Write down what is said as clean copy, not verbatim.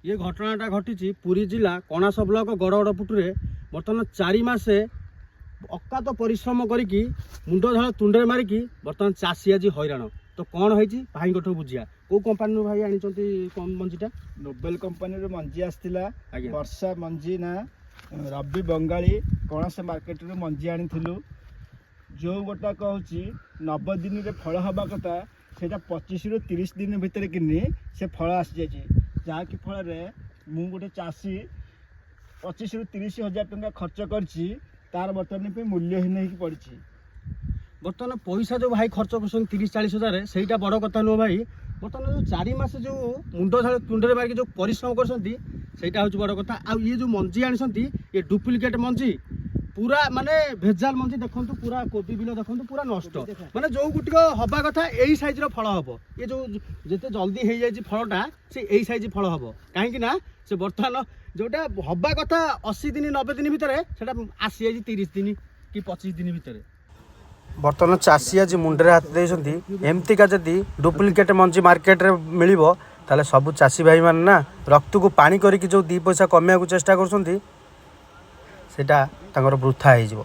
ये घटनाटा घटी पुरी जिला कणास ब्लॉक गड़गड़पुटुरे बर्तमान 4 मासे अकात परिश्रम करी मुंड झाड़ तुंडे मारिकी बर्तमान चाषी आज हैरान। तो कौन है भाई बुझिया कौ कंपानी भाई आनी मंजीटा? नोबेल कंपानी मंजी आसला वर्षा मंजी ना रवि बंगाली कणास मार्केट मंजी आनी जो गोटा कहूँ 90 दिन रे फल हवा कथा से 25 ରୁ 30 दिन भितर कि से फल आसी जाए जहाँकि फल मु गोटे चाषी 25 ରୁ 30 हजार टंका खर्च करछि तार बर्तमान पे मूल्यहीन हो पड़ी। बर्तमान पैसा जो भाई खर्च कर 30-40 हजार से बड़ कथा नुह भाई। बर्तमान जो 4 मास जो मुंड झाड़ तुंडे मारिक जो परिश्रम करटा हूँ बड़ कथा। आ ये जो मंजी आनी ये डुप्लिकेट मंजी पूरा माने भेजाल मंजी देखो पूरा कोबी बिल देखो पूरा नष्ट माने जो गुटिक हवा कथा यही सैज फल हम ये जो जिते जल्दी हो जाए फलटा से यही सैज फल हम कहीं से बर्तमान जोटा हवा कथा 80 दिन 90 दिन भितर से आसी जाए 30 दिन कि 25 दिन भितर। बर्तमान चाषी आज मुंडे हाथ देती एमतीका जदि डुप्लिकेट मंजी मार्केट रे मिलिबो ताले सब चाषी भाई मान ना रक्त को पानी करके जो 2 पैसा कमेया को चेष्टा कर वृथा हो।